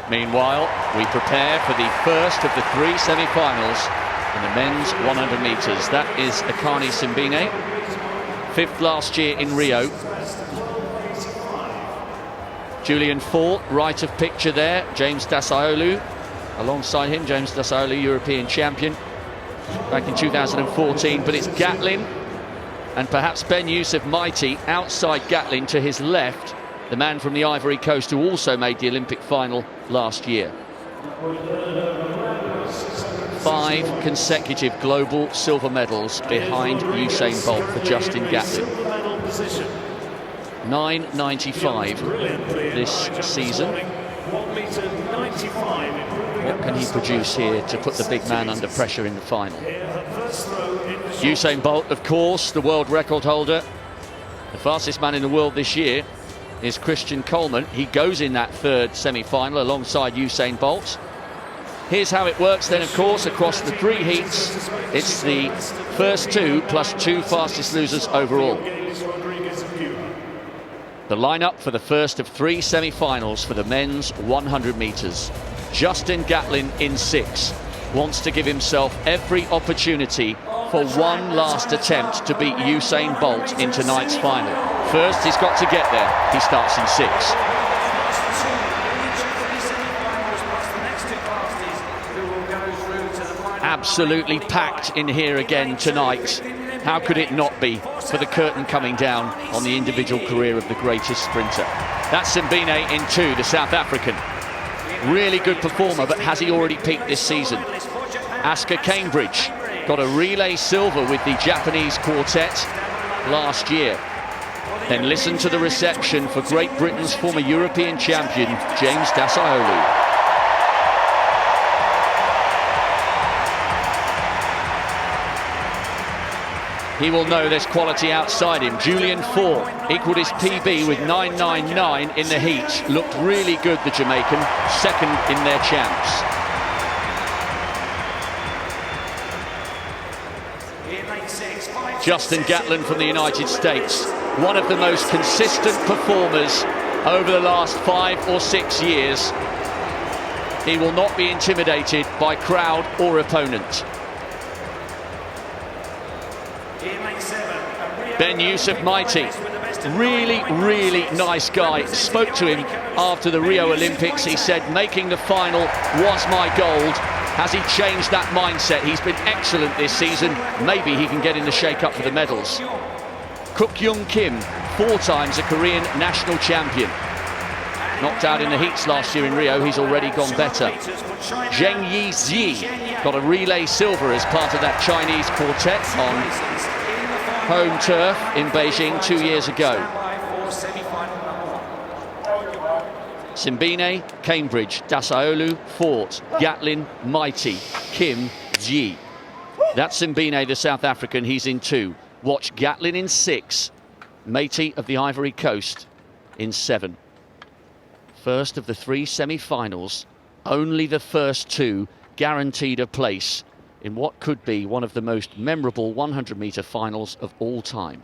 Meanwhile, we prepare for the first of the three semi-finals in the men's 100 metres. That is Akani Simbine, fifth last year in Rio. Julian Fort, right of picture there. James Dasaolu, alongside him, James Dasaolu, European champion back in 2014. But it's Gatlin and perhaps Ben Youssef Mighty outside Gatlin to his left, the man from the Ivory Coast who also made the Olympic final last year. 5 consecutive global silver medals behind Usain Bolt for Justin Gatlin. 9.95 this season. What can he produce here to put the big man under pressure in the final? Usain Bolt, of course, the world record holder. The fastest man in the world this year is Christian Coleman. He goes in that third semi-final alongside Usain Bolt. Here's how it works then, of course, across the 3 heats. It's the first 2 plus 2 fastest losers overall. The lineup for the first of 3 semi-finals for the men's 100 metres. Justin Gatlin in 6. Wants to give himself every opportunity for one last attempt to beat Usain Bolt in tonight's final. First, he's got to get there. He starts in 6. Absolutely packed in here again tonight. How could it not be for the curtain coming down on the individual career of the greatest sprinter? That's Simbine in 2, the South African. Really good performer, but has he already peaked this season? Asker Cambridge got a relay silver with the Japanese quartet last year. Then listen to the reception for Great Britain's former European champion, James Dasaolu. He will know there's quality outside him. Julian Fort equalled his PB with 9.99 in the heat. Looked really good, the Jamaican, second in their champs. Justin Gatlin from the United States, one of the most consistent performers over the last 5 or 6 years. He will not be intimidated by crowd or opponent. Ben Youssef Mighty, really nice guy. Spoke to him after the Rio Olympics. He said making the final was my gold. Has he changed that mindset? He's been excellent this season. Maybe he can get in the shake-up for the medals. Kook Young Kim, 4 times a Korean national champion. Knocked out in the heats last year in Rio, he's already gone better. Zheng Yi got a relay silver as part of that Chinese quartet on home turf in Beijing 2 years ago. Simbine, Cambridge, Dasaolu, Fort, Gatlin, Mighty, Kim, Ji. That's Simbine, the South African, he's in 2. Watch Gatlin in 6. Mighty of the Ivory Coast in 7. First of the 3 semi-finals, only the first 2 guaranteed a place in what could be one of the most memorable 100-metre finals of all time.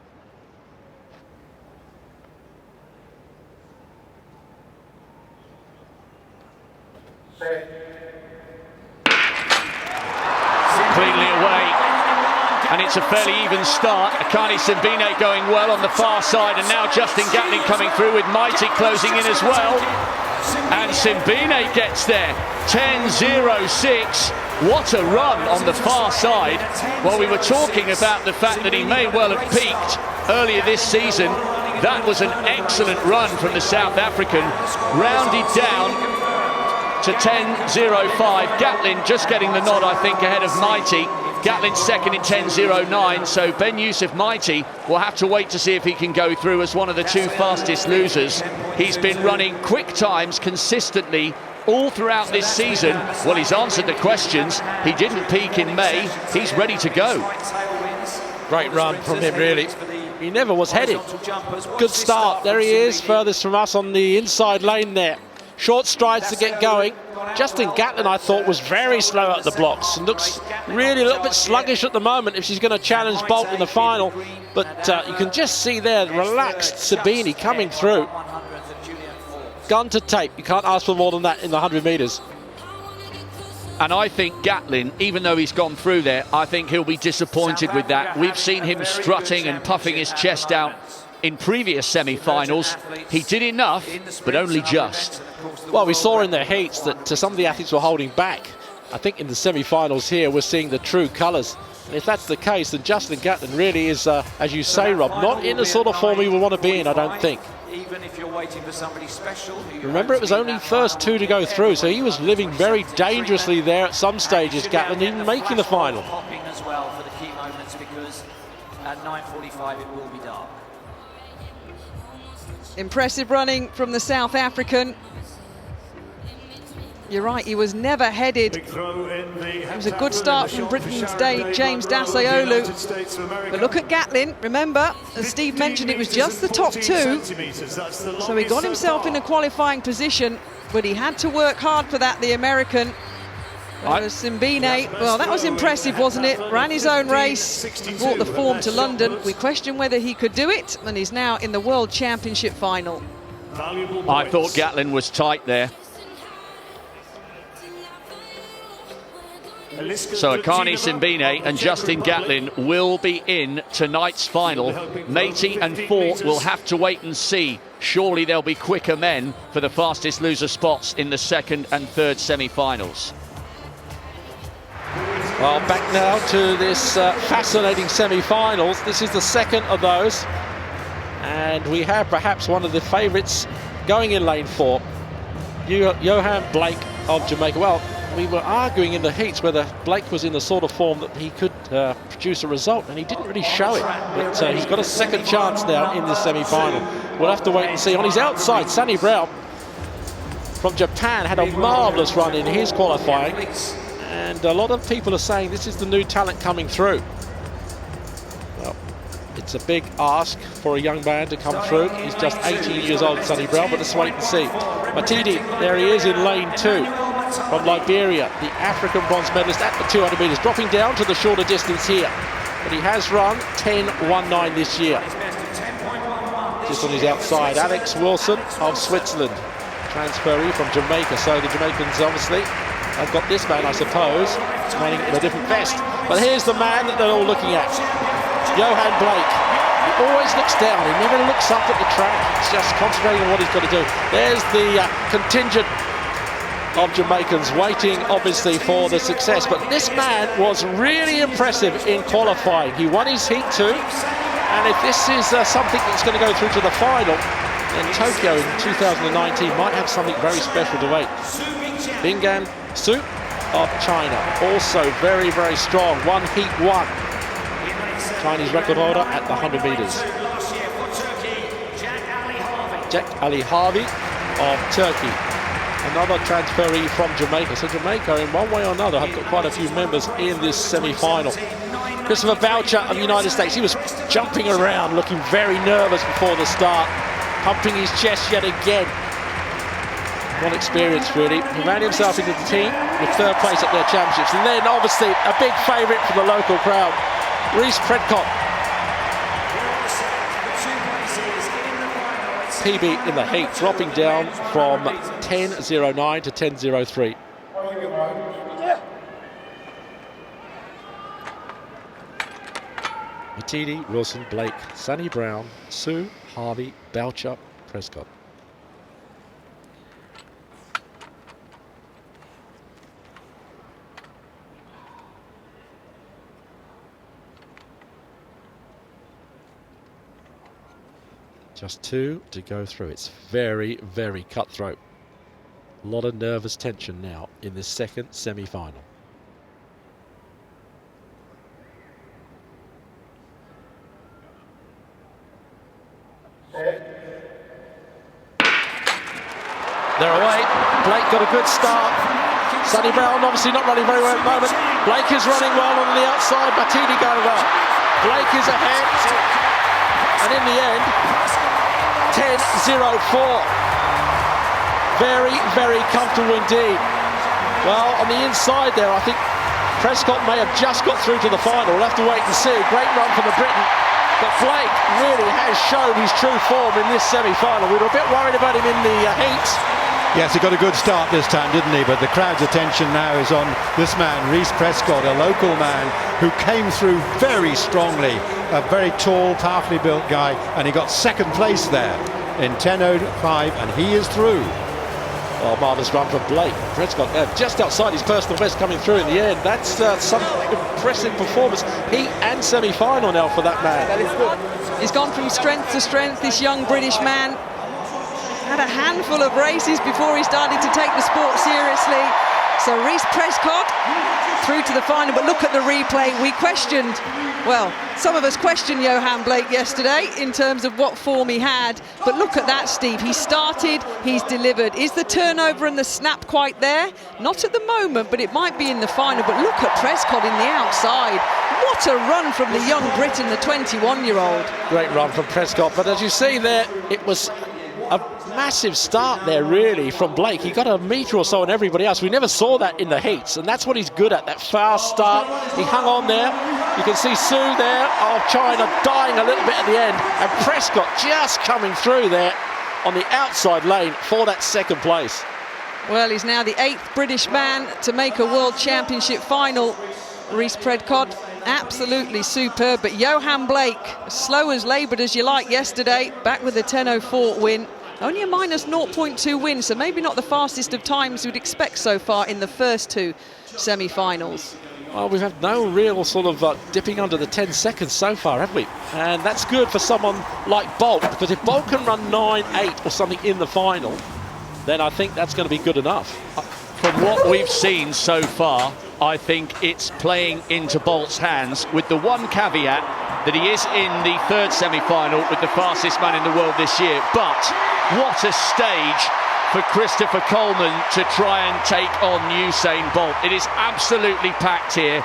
Cleanly away, and it's a fairly even start. Akani Simbine going well on the far side, and now Justin Gatlin coming through with Mighty closing in as well. And Simbine gets there, 10.06. What a run on the far side. Well, we were talking about the fact that he may well have peaked earlier this season. That was an excellent run from the South African, rounded down to 10.05. Gatlin just getting the nod, I think, ahead of Mighty. Gatlin second in 10.09, so Ben Youssef Mighty will have to wait to see if he can go through as one of the 2 fastest losers. He's been running quick times consistently all throughout this season. Well, he's answered the questions. He didn't peak in May. He's ready to go. Great run from him, really. He never was headed. Good start. There he is, furthest from us on the inside lane there. Short strides to get going. Justin Gatlin, I thought, was very slow at the blocks and looks really a little bit sluggish at the moment if she's going to challenge Bolt in the final. But you can just see there, relaxed Simbine coming through. gun to tape. You can't ask for more than that in the 100 metres. And I think Gatlin, even though he's gone through there, I think he'll be disappointed with that. We've seen him strutting and puffing his chest out in previous semi-finals. He did enough, but only just. Well, we saw in the heats that some of the athletes were holding back. I think in the semi-finals here, we're seeing the true colours. And if that's the case, then Justin Gatlin really is, as you say, Rob, not in the sort of form he would want to be in, I don't think. Even if you're waiting for somebody special. Remember, it was only first two to go through, so he was living very dangerously there at some stages, Gatlin, even making the final. Hopping as well for the key moments, because at 9:45 it will be dark. Impressive running from the South African. You're right, he was never headed. It was a good start from Britain's James Dasaolu. But look at Gatlin. Remember, as Steve mentioned, it was just the top two. So he got himself in a qualifying position, but he had to work hard for that, the American. Simbine, well, that was impressive, wasn't it? Ran his own race, brought the form to London. We question whether he could do it, and he's now in the World Championship final. I thought Gatlin was tight there. So Akani Simbine and Justin Gatlin will be in tonight's final. Matey and Fort will have to wait and see. Surely there'll be quicker men for the fastest loser spots in the second and third semi-finals. Well, back now to this fascinating semi-finals. This is the second of those. And we have perhaps one of the favourites going in lane 4. Johan Blake of Jamaica. Well, we were arguing in the heats whether Blake was in the sort of form that he could produce a result, and he didn't really show it. But he's got a second chance now in this semi-final. We'll have to wait and see. On his outside, Sonny Brown from Japan had a marvellous run in his qualifying, and a lot of people are saying this is the new talent coming through. Well, it's a big ask for a young man to come through. He's just 18 years old, Sonny Brown, but let's wait and see. Matidi, there he is in lane 2. From Liberia, the African bronze medalist at the 200 metres, dropping down to the shorter distance here. But he has run 10.19 this year. Just on his outside, Alex Wilson of Switzerland, transferee from Jamaica. So the Jamaicans obviously have got this man, I suppose, running in a different vest. But here's the man that they're all looking at, Johan Blake. He always looks down, he never looks up at the track. He's just concentrating on what he's got to do. There's the contingent of Jamaicans waiting obviously for the success, but this man was really impressive in qualifying. He won his heat 2, and if this is something that's going to go through to the final, then Tokyo in 2019 might have something very special to wait. Bingan Su of China, also very, very strong, won heat 1. Chinese record holder at the 100 metres. Jack Ali Harvey of Turkey, another transferee from Jamaica. So Jamaica, in one way or another, have got quite a few members in this semi-final. Christopher Boucher of the United States, he was jumping around, looking very nervous before the start, pumping his chest yet again. One experience, really. He ran himself into the team with 3rd place at their championships. And then, obviously, a big favourite for the local crowd, Reece Predcott. PB in the heat, dropping down from 10.09 to 10.03. Matidi, Wilson, Blake, Sonny Brown, Sue, Harvey, Boucher, Prescott. Just 2 to go through. It's very, very cutthroat. A lot of nervous tension now in this second semi-final. They're away. Blake got a good start. Sonny Brown obviously not running very well at the moment. Blake is running well on the outside. Matidi going well. Blake is ahead. And in the end, 10.04. Very, very comfortable indeed. Well, on the inside there, I think Prescott may have just got through to the final. We'll have to wait and see. Great run from the Briton. But Blake really has shown his true form in this semi-final. We were a bit worried about him in the heat. Yes, he got a good start this time, didn't he? But the crowd's attention now is on this man, Reece Prescott, a local man who came through very strongly. A very tall, powerfully built guy, and he got second place there in 10:05, and he is through. Oh, marvellous run from Blake. Prescott just outside his personal best coming through in the end. That's some impressive performance. Heat and semi-final now for that man. He's gone from strength to strength, this young British man. Had a handful of races before he started to take the sport seriously. So Reece Prescott through to the final, but look at the replay. We questioned, well, some of us questioned Johan Blake yesterday in terms of what form he had, but look at that, Steve. He started, he's delivered. Is the turnover and the snap quite there? Not at the moment, but it might be in the final. But look at Prescott in the outside. What a run from the young Briton, the 21-year-old. Great run from Prescott, but as you see there, it was a massive start there, really, from Blake. He got a metre or so on everybody else. We never saw that in the heats, and that's what he's good at, that fast start. He hung on there. You can see Sue there, China dying a little bit at the end, and Prescott just coming through there on the outside lane for that second place. Well, he's now the 8th British man to make a World Championship final. Reece Prescott, absolutely superb, but Johan Blake, slow as laboured as you like yesterday, back with a 10:04 win. Only a minus 0.2 win, so maybe not the fastest of times you'd expect so far in the first two semi-finals. Well, we've had no real sort of dipping under the 10 seconds so far, have we? And that's good for someone like Bolt, because if Bolt can run 9.8 or something in the final, then I think that's going to be good enough. From what we've seen so far, I think it's playing into Bolt's hands, with the one caveat that he is in the third semi-final with the fastest man in the world this year. But what a stage for Christopher Coleman to try and take on Usain Bolt. It is absolutely packed here,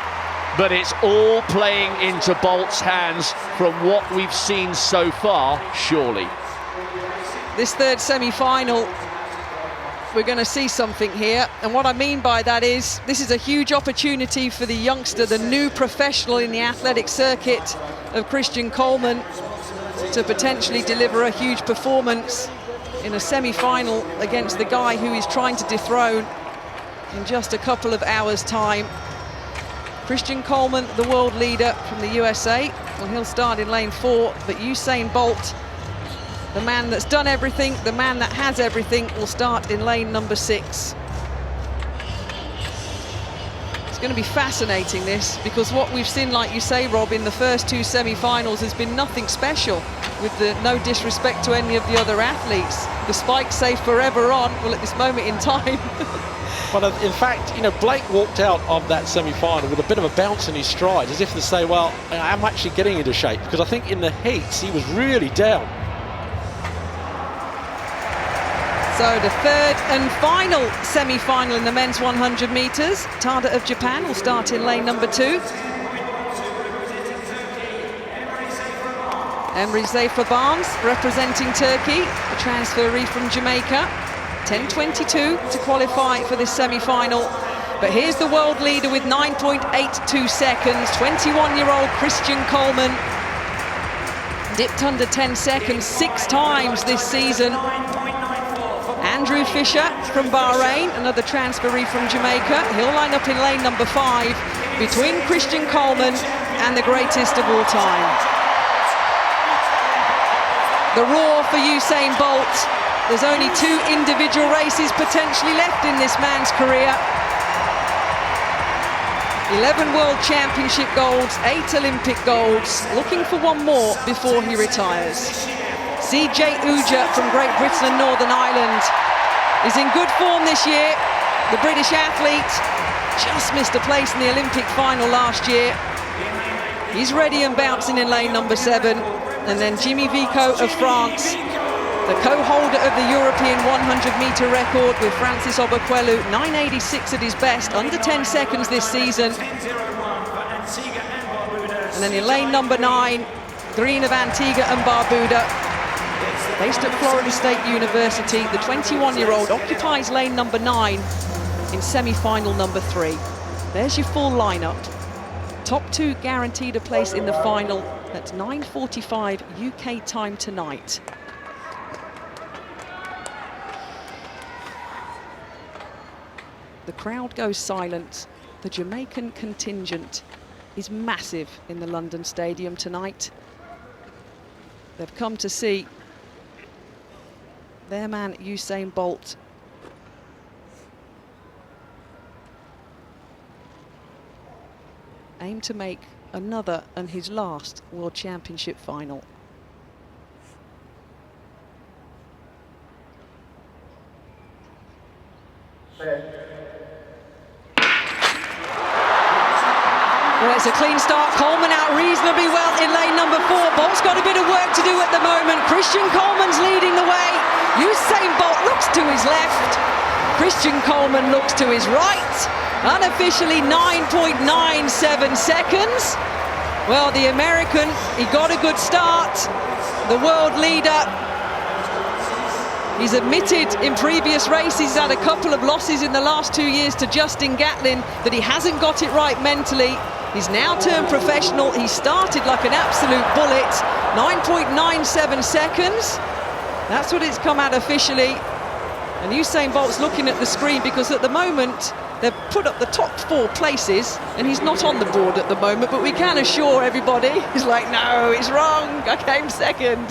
but it's all playing into Bolt's hands from what we've seen so far, surely. This third semi-final, we're going to see something here, and what I mean by that is this is a huge opportunity for the youngster, the new professional in the athletic circuit of Christian Coleman, to potentially deliver a huge performance in a semi-final against the guy who he's trying to dethrone in just a couple of hours' time. Christian Coleman, the world leader from the USA, well, he'll start in lane 4, but Usain Bolt, the man that's done everything, the man that has everything, will start in lane number 6. It's going to be fascinating, this, because what we've seen, like you say, Rob, in the first two semi-finals has been nothing special, with the no disrespect to any of the other athletes. The spikes say forever on, well, at this moment in time. But in fact, you know, Blake walked out of that semi-final with a bit of a bounce in his stride, as if to say, well, I'm actually getting into shape, because I think in the heats he was really down. So the third and final semi-final in the men's 100 metres. Tada of Japan will start in lane number 2. Emre Zafar Barnes representing Turkey, a transferee from Jamaica. 10:22 to qualify for this semi-final. But here's the world leader with 9.82 seconds, 21-year-old Christian Coleman. Dipped under 10 seconds 6 times this season. Andrew Fisher from Bahrain, another transferee from Jamaica. He'll line up in lane number 5 between Christian Coleman and the greatest of all time. The roar for Usain Bolt. There's only 2 individual races potentially left in this man's career. 11 World Championship golds, 8 Olympic golds, looking for one more before he retires. CJ Uja from Great Britain and Northern Ireland is in good form this year. The British athlete just missed a place in the Olympic final last year. He's ready and bouncing in lane number 7. And then Jimmy Vico of France, the co-holder of the European 100-metre record with Francis Obakwelu, 9.86 at his best, under 10 seconds this season. And then in lane number 9, Green of Antigua and Barbuda, based at Florida State University, the 21-year-old occupies lane number 9 in semi-final number 3. There's your full lineup. Top 2 guaranteed a place in the final, That's 9:45 UK time tonight. The crowd goes silent. The Jamaican contingent is massive in the London Stadium tonight. They've come to see their man Usain Bolt. Aim to make another and his last World Championship final. Well, it's a clean start. Coleman out reasonably well in lane number 4. Bolt's got a bit of work to do at the moment. Christian Coleman's leading the way. Usain Bolt looks to his left. Christian Coleman looks to his right. Unofficially 9.97 seconds. Well, the American, he got a good start. The world leader. He's admitted in previous races he's had a couple of losses in the last 2 years to Justin Gatlin, that he hasn't got it right mentally. He's now turned professional. He started like an absolute bullet. 9.97 seconds. That's what it's come out officially. And Usain Bolt's looking at the screen because at the moment they've put up the top 4 places and he's not on the board at the moment, but we can assure everybody, he's like, no, it's wrong, I came second.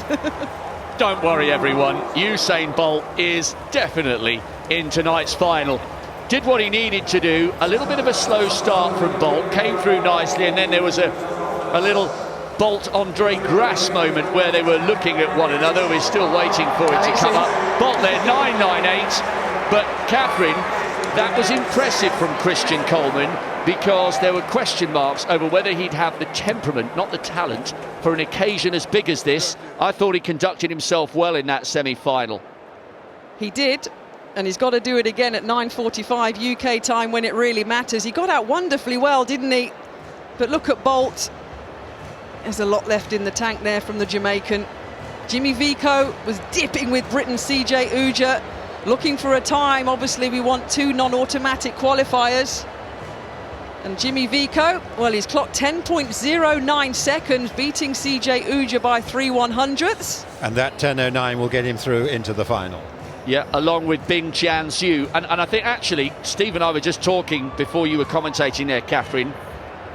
Don't worry, everyone. Usain Bolt is definitely in tonight's final. Did what he needed to do. A little bit of a slow start from Bolt, came through nicely, and then there was a little Bolt-Andre Grass moment where they were looking at one another. We're still waiting for it to come up. Bolt there, 9.98. But Catherine, that was impressive from Christian Coleman, because there were question marks over whether he'd have the temperament, not the talent, for an occasion as big as this. I thought he conducted himself well in that semi-final. He did, and he's got to do it again at 9:45 UK time when it really matters. He got out wonderfully well, didn't he? But look at Bolt. There's a lot left in the tank there from the Jamaican. Jimmy Vico was dipping with Britain's CJ Uja, looking for a time. Obviously, we want 2 non-automatic qualifiers. And Jimmy Vico, well, he's clocked 10.09 seconds, beating CJ Uja by 3/100ths. And that 10.09 will get him through into the final. Yeah, along with Bing Jian-Zhu. And I think, actually, Steve and I were just talking before you were commentating there, Catherine.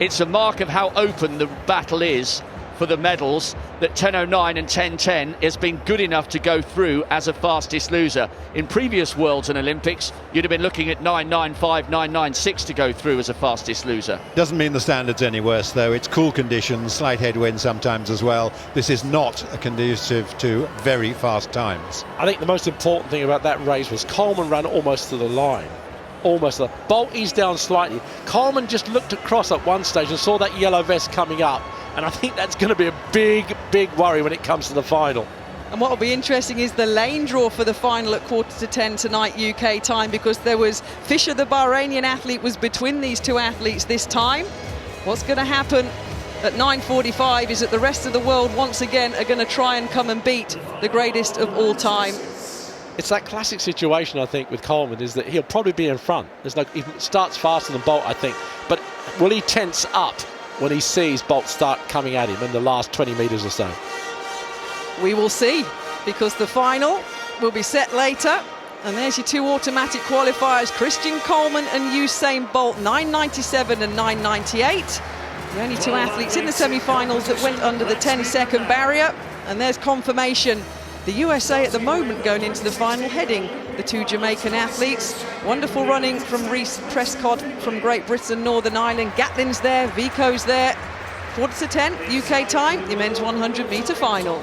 It's a mark of how open the battle is for the medals, that 10.09 and 10.10 has been good enough to go through as a fastest loser. In previous Worlds and Olympics, you'd have been looking at 9.95, 9.96 to go through as a fastest loser. Doesn't mean the standard's any worse, though. It's cool conditions, slight headwind sometimes as well. This is not conducive to very fast times. I think the most important thing about that race was Coleman ran almost to the line. Almost. Bolt eased down slightly. Coleman just looked across at one stage and saw that yellow vest coming up. And I think that's going to be a big, big worry when it comes to the final. And what will be interesting is the lane draw for the final at 9:45 tonight UK time, because there was Fisher, the Bahrainian athlete, was between these 2 athletes this time. What's going to happen at 9:45 is that the rest of the world once again are going to try and come and beat the greatest of all time. It's that classic situation, I think, with Coleman, is that he'll probably be in front. He starts faster than Bolt, I think. But will he tense up when he sees Bolt start coming at him in the last 20 metres or so? We will see, because the final will be set later. And there's your 2 automatic qualifiers, Christian Coleman and Usain Bolt, 9.97 and 9.98. The only 2 athletes in the semi-finals that went under the 10-second barrier. And there's confirmation. The USA at the moment going into the final, heading the 2 Jamaican athletes. Wonderful running from Reece Prescott from Great Britain, Northern Ireland. Gatlin's there, Vico's there. 9:45 UK time, the men's 100-metre final.